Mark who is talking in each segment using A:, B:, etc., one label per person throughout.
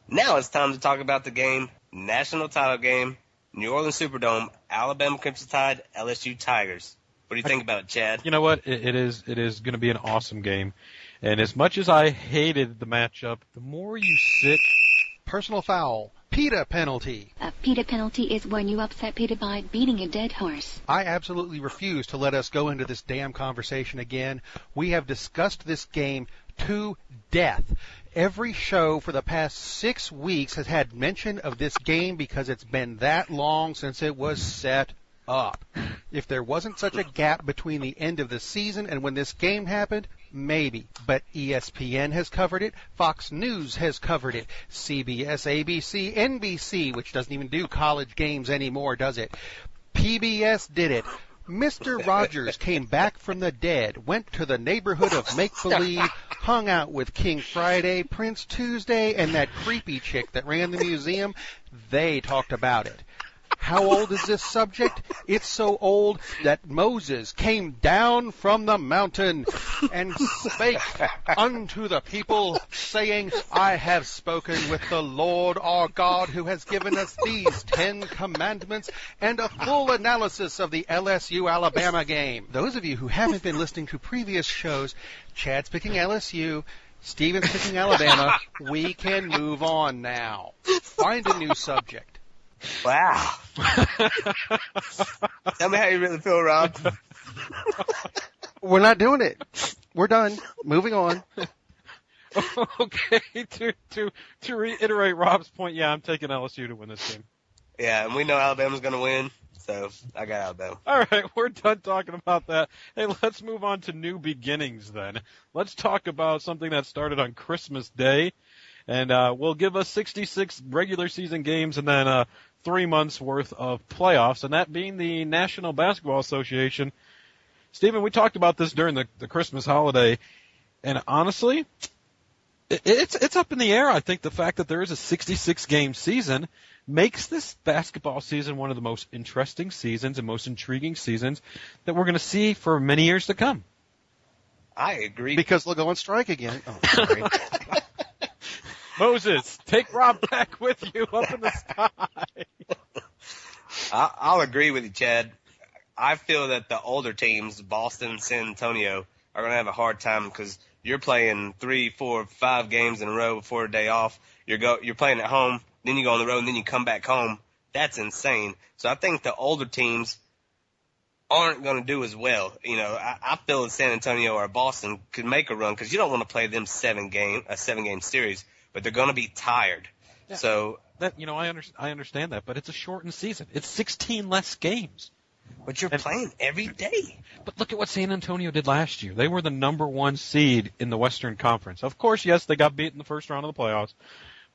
A: Now it's time to talk about the game, national title game, New Orleans Superdome, Alabama Crimson Tide, LSU Tigers. What do you think about it, Chad?
B: You know what? It is going to be an awesome game. And as much as I hated the matchup, the more you sit...
C: Personal foul. PETA penalty.
D: A PETA penalty is when you upset PETA by beating a dead horse.
C: I absolutely refuse to let us go into this damn conversation again. We have discussed this game to death. Every show for the past 6 weeks has had mention of this game because it's been that long since it was set up. If there wasn't such a gap between the end of the season and when this game happened, maybe. But ESPN has covered it. Fox News has covered it. CBS, ABC, NBC, which doesn't even do college games anymore, does it? PBS did it. Mr. Rogers came back from the dead, went to the neighborhood of make-believe, hung out with King Friday, Prince Tuesday, and that creepy chick that ran the museum. They talked about it. How old is this subject? It's so old that Moses came down from the mountain and spake unto the people, saying, I have spoken with the Lord our God, who has given us these 10 commandments, and a full analysis of the LSU-Alabama game. Those of you who haven't been listening to previous shows, Chad's picking LSU, Steven's picking Alabama. We can move on now. Find a new subject.
A: Wow. Tell me how you really feel, Rob.
C: We're not doing it. We're done. Moving on.
B: Okay, to reiterate Rob's point, yeah, I'm taking LSU to win this game.
A: Yeah, and we know Alabama's going to win, so I got Alabama.
B: All right, we're done talking about that. Hey, let's move on to new beginnings then. Let's talk about something that started on Christmas Day, and will give us 66 regular season games and then 3 months worth of playoffs, and that being the National Basketball Association. Stephen, we talked about this during the Christmas holiday, and honestly, it's up in the air. I think the fact that there is a 66-game season makes this basketball season one of the most interesting seasons and most intriguing seasons that we're going to see for many years to come.
A: I agree.
C: Because they'll go on strike again. Oh, sorry.
B: Moses, take Rob back with you up in the sky.
A: I'll agree with you, Chad. I feel that the older teams, Boston and San Antonio, are going to have a hard time because you're playing 3, 4, 5 games in a row before a day off. You're playing at home, then you go on the road, and then you come back home. That's insane. So I think the older teams aren't going to do as well. You know, I feel that San Antonio or Boston could make a run because you don't want to play them a 7-game series, but they're going to be tired.
B: Yeah.
A: So
B: that, I understand that, but it's a shortened season. It's 16 less games.
A: But you're playing every day.
B: But look at what San Antonio did last year. They were the number 1 seed in the Western Conference. Of course, yes, they got beat in the first round of the playoffs,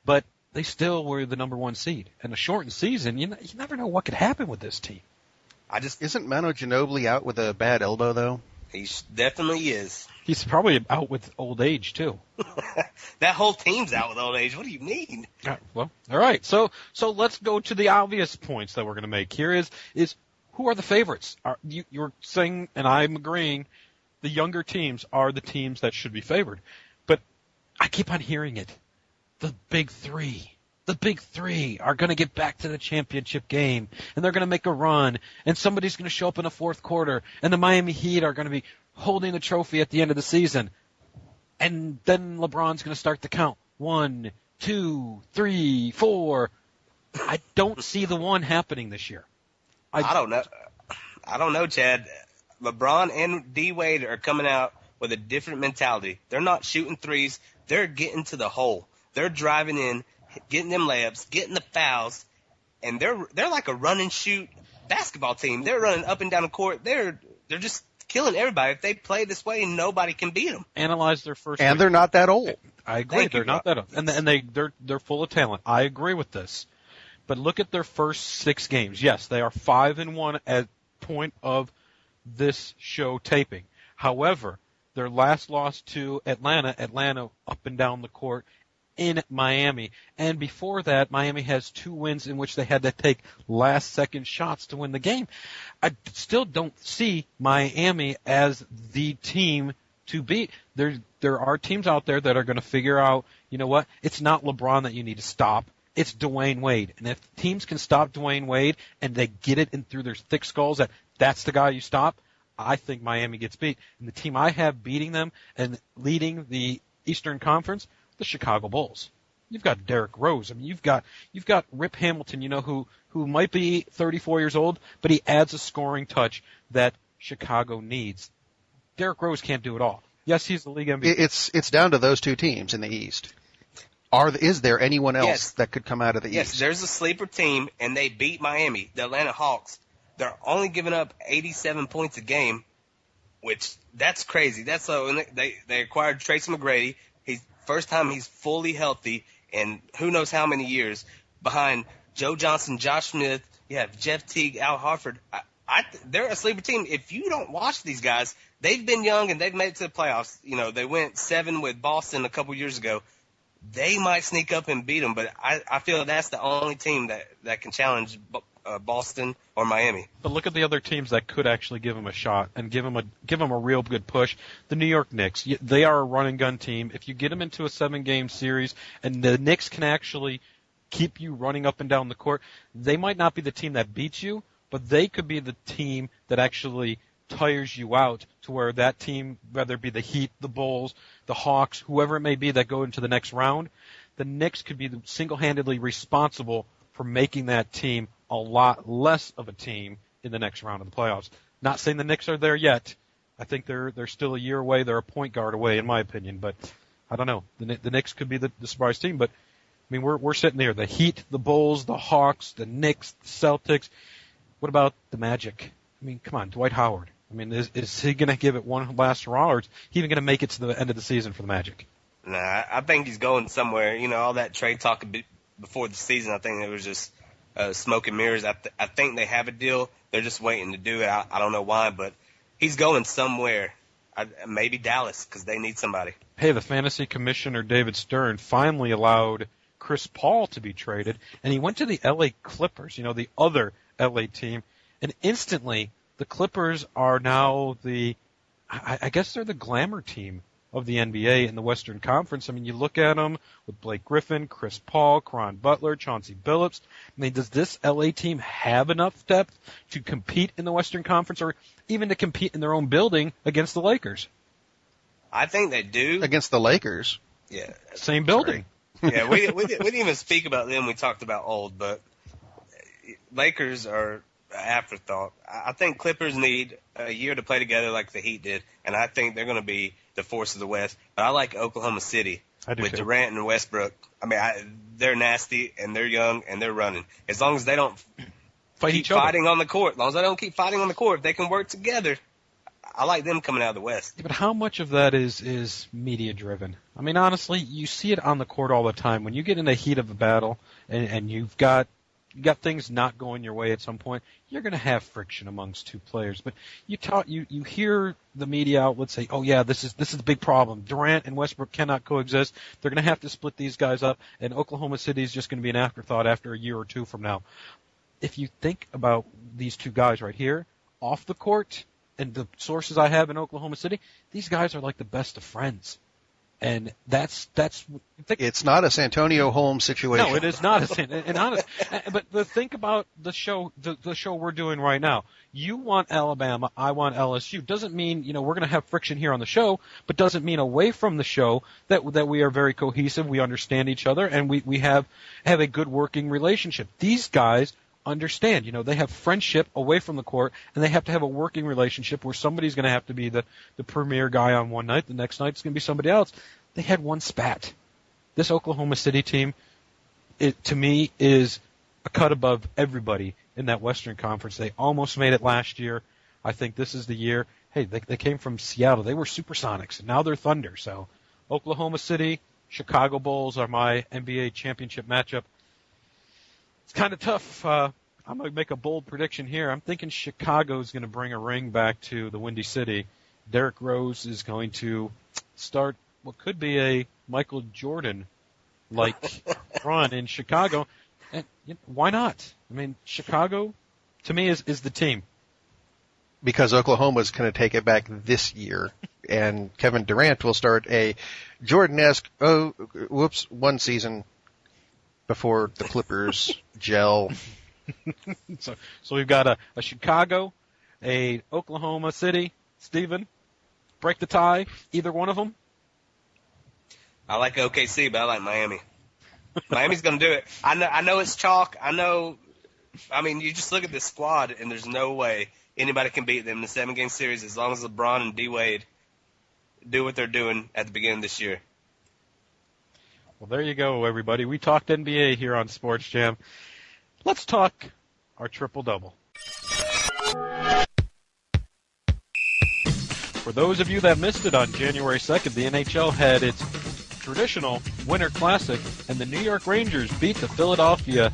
B: but they still were the number 1 seed. And a shortened season, you never know what could happen with this team.
C: Isn't Manu Ginobili out with a bad elbow, though?
A: He definitely is.
B: He's probably out with old age, too.
A: That whole team's out with old age. What do you mean?
B: Well, all right. So let's go to the obvious points that we're going to make. Here is who are the favorites? You're saying, and I'm agreeing, the younger teams are the teams that should be favored. But I keep on hearing it. The big three are going to get back to the championship game, and they're going to make a run, and somebody's going to show up in the fourth quarter, and the Miami Heat are going to be holding the trophy at the end of the season. And then LeBron's going to start the count. 1, 2, 3, 4. I don't see the one happening this year.
A: I don't know. I don't know, Chad. LeBron and D-Wade are coming out with a different mentality. They're not shooting threes. They're getting to the hole. They're driving in, getting them layups, getting the fouls, and they're like a run and shoot basketball team. They're running up and down the court. They're just killing everybody. If they play this way, nobody can beat them.
B: Analyze their first.
C: And they're not that old.
B: I agree. They're not that old, and they're full of talent. I agree with this. But look at their first 6 games. Yes, they are 5-1 at point of this show taping. However, their last loss to Atlanta up and down the court in Miami. And before that, Miami has 2 wins in which they had to take last-second shots to win the game. I still don't see Miami as the team to beat. There are teams out there that are going to figure out, you know what? It's not LeBron that you need to stop. It's Dwayne Wade. And if teams can stop Dwayne Wade and they get it in through their thick skulls that that's the guy you stop, I think Miami gets beat. And the team I have beating them and leading the Eastern Conference, the Chicago Bulls. You've got Derrick Rose. I mean, you've got Rip Hamilton, who might be 34 years old, but he adds a scoring touch that Chicago needs. Derrick Rose can't do it all. Yes, he's the league MVP.
C: It's down to those two teams in the East. Is there anyone else that could come out of the East?
A: Yes, there's a sleeper team, and they beat Miami, the Atlanta Hawks. They're only giving up 87 points a game, which that's crazy. That's so. They acquired Tracy McGrady. First time he's fully healthy in who knows how many years. Behind Joe Johnson, Josh Smith, you have Jeff Teague, Al Horford. They're a sleeper team. If you don't watch these guys, they've been young and they've made it to the playoffs. They went 7 with Boston a couple years ago. They might sneak up and beat them, but I feel that's the only team that can challenge Boston or Miami.
B: But look at the other teams that could actually give them a shot and give them a real good push. The New York Knicks, they are a run and gun team. If you get them into a 7-game series and the Knicks can actually keep you running up and down the court, they might not be the team that beats you, but they could be the team that actually tires you out to where that team, whether it be the Heat, the Bulls, the Hawks, whoever it may be that go into the next round, the Knicks could be single-handedly responsible for making that team a lot less of a team in the next round of the playoffs. Not saying the Knicks are there yet. I think they're still a year away. They're a point guard away, in my opinion. But I don't know. The Knicks could be the surprise team. But I mean, we're sitting there. The Heat, the Bulls, the Hawks, the Knicks, the Celtics. What about the Magic? I mean, come on, Dwight Howard. I mean, is he going to give it one last hurrah, or is he even going to make it to the end of the season for the Magic?
A: Nah, I think he's going somewhere. All that trade talk before the season, I think it was just smoke and mirrors. I think they have a deal. They're just waiting to do it. I don't know why, but he's going somewhere. Maybe Dallas, because they need somebody.
B: Hey, the fantasy commissioner, David Stern, finally allowed Chris Paul to be traded, and he went to the L.A. Clippers, the other L.A. team, and instantly the Clippers are now I guess they're the glamour team of the NBA in the Western Conference. I mean, you look at them with Blake Griffin, Chris Paul, Caron Butler, Chauncey Billups. I mean, does this LA team have enough depth to compete in the Western Conference or even to compete in their own building against the Lakers?
A: I think they do.
C: Against the Lakers?
A: Yeah.
B: Same building.
A: Yeah, we didn't even speak about them. We talked about old, but Lakers are afterthought. I think Clippers need a year to play together like the Heat did, and I think they're going to be the force of the West. But I like Oklahoma City with
B: too.
A: Durant and Westbrook. I mean, they're nasty and they're young and they're running. As long as they don't keep fighting on the court, as long as they don't keep fighting on the court, if they can work together. I like them coming out of the West.
B: Yeah, but how much of that is media driven? I mean, honestly, you see it on the court all the time. When you get in the heat of a battle and you've got things not going your way at some point, you're going to have friction amongst two players. But you hear the media outlets say, "Oh yeah, this is the big problem. Durant and Westbrook cannot coexist. They're going to have to split these guys up, and Oklahoma City is just going to be an afterthought after a year or two from now." If you think about these two guys right here off the court, and the sources I have in Oklahoma City, these guys are like the best of friends. And that's
C: it's not a Santonio Holmes situation.
B: No, it is not but think about the show we're doing right now. You want Alabama, I want LSU. Doesn't mean, we're going to have friction here on the show, but doesn't mean away from the show that we are very cohesive, we understand each other, and we have a good working relationship. These guys understand, they have friendship away from the court, and they have to have a working relationship where somebody's going to have to be the premier guy on one night, the next night it's going to be somebody else. They had one spat. This Oklahoma City team, to me, is a cut above everybody in that Western Conference. They almost made it last year. I think this is the year. Hey, they came from Seattle. They were Supersonics, and now they're Thunder. So Oklahoma City, Chicago Bulls are my NBA championship matchup. It's kind of tough. I'm going to make a bold prediction here. I'm thinking Chicago's going to bring a ring back to the Windy City. Derrick Rose is going to start what could be a Michael Jordan-like run in Chicago. And why not? I mean, Chicago, to me, is the team.
C: because Oklahoma's going to take it back this year, and Kevin Durant will start a Jordan-esque, one season before the Clippers gel.
B: So we've got a Chicago, a Oklahoma City. Steven, break the tie, either one of them?
A: I like OKC, but I like Miami. Miami's going to do it. I know it's chalk. I mean, you just look at this squad, and there's no way anybody can beat them in the 7-game series as long as LeBron and D-Wade do what they're doing at the beginning of this year.
B: Well, there you go, everybody. We talked NBA here on Sports Jam. Let's talk our triple-double. For those of you that missed it on January 2nd, the NHL had its traditional Winter Classic, and the New York Rangers beat the Philadelphia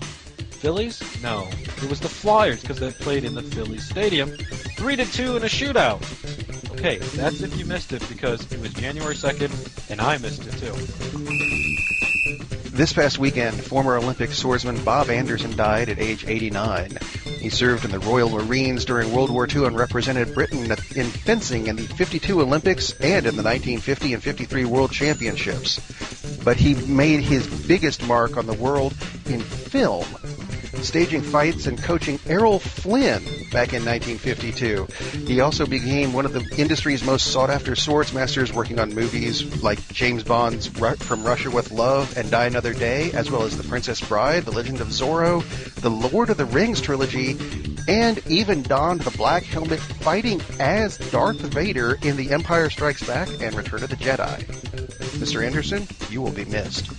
B: Phillies? No, it was the Flyers because they played in the Phillies Stadium, 3-2 in a shootout. Okay, that's if you missed it because it was January 2nd, and I missed it too.
C: This past weekend, former Olympic swordsman Bob Anderson died at age 89. He served in the Royal Marines during World War II and represented Britain in fencing in the 52 Olympics and in the 1950 and 53 World Championships. But he made his biggest mark on the world in film, staging fights and coaching Errol Flynn back in 1952. He also became one of the industry's most sought-after swordsmasters, working on movies like James Bond's From Russia with Love and Die Another Day, as well as The Princess Bride, The Legend of Zorro, the Lord of the Rings trilogy, and even donned the black helmet fighting as Darth Vader in The Empire Strikes Back and Return of the Jedi. Mr. Anderson, you will be missed.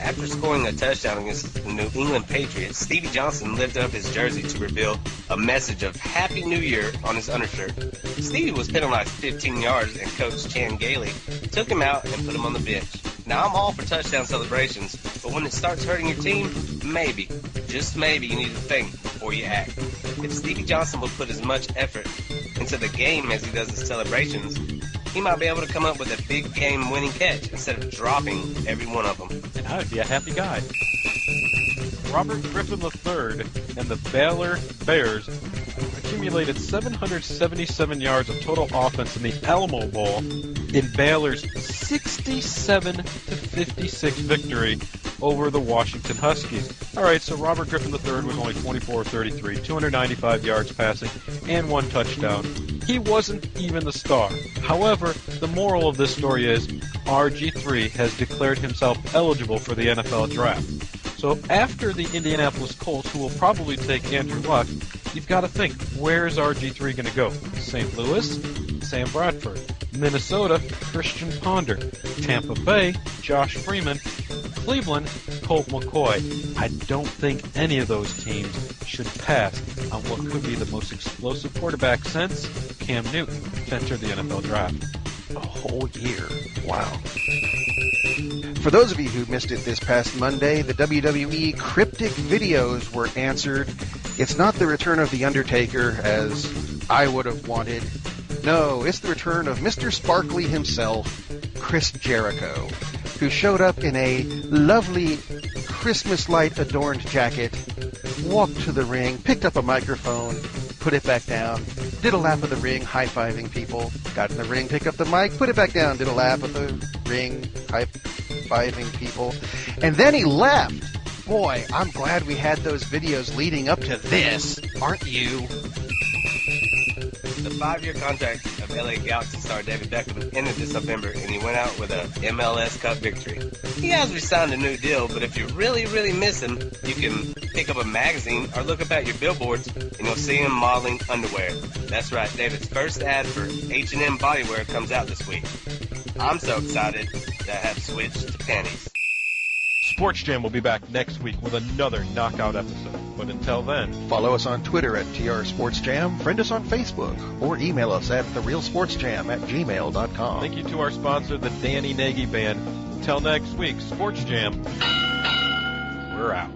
A: After scoring a touchdown against the New England Patriots, Stevie Johnson lifted up his jersey to reveal a message of Happy New Year on his undershirt. Stevie was penalized 15 yards, and Coach Chan Gailey took him out and put him on the bench. Now, I'm all for touchdown celebrations, but when it starts hurting your team, maybe, just maybe, you need to think before you act. If Stevie Johnson will put as much effort into the game as he does his celebrations, he might be able to come up with a big game winning catch instead of dropping every one of them.
B: And I would be a happy guy. Robert Griffin III and the Baylor Bears accumulated 777 yards of total offense in the Alamo Bowl in Baylor's 67-56 victory over the Washington Huskies. All right, so Robert Griffin III was only 24-33, 295 yards passing, and 1 touchdown. He wasn't even the star. However, the moral of this story is RG3 has declared himself eligible for the NFL draft. So after the Indianapolis Colts, who will probably take Andrew Luck, you've got to think, where's RG3 going to go? St. Louis? Sam Bradford. Minnesota? Christian Ponder. Tampa Bay? Josh Freeman. Cleveland? Colt McCoy. I don't think any of those teams should pass on what could be the most explosive quarterback since Cam Newton to enter the NFL draft.
C: A whole year. Wow. For those of you who missed it this past Monday, the WWE cryptic videos were answered. It's not the return of The Undertaker, as I would have wanted. No, it's the return of Mr. Sparkly himself, Chris Jericho, who showed up in a lovely Christmas light-adorned jacket, walked to the ring, picked up a microphone, put it back down, did a lap of the ring, high-fiving people, got in the ring, picked up the mic, put it back down, did a lap of the ring, high-fiving people, and then he left. Boy, I'm glad we had those videos leading up to this, aren't you?
A: The 5-year contract of LA Galaxy star David Beckham ended this November, and he went out with a MLS Cup victory. He has re-signed a new deal, but if you really, really miss him, you can pick up a magazine or look up at your billboards, and you'll see him modeling underwear. That's right, David's first ad for H&M Bodywear comes out this week. I'm so excited that I have switched to panties.
B: Sports Jam will be back next week with another knockout episode. But until then,
C: follow us on Twitter at TRSportsJam, friend us on Facebook, or email us at therealsportsjam@gmail.com.
B: Thank you to our sponsor, the Danny Nagy Band. Until next week, Sports Jam, we're out.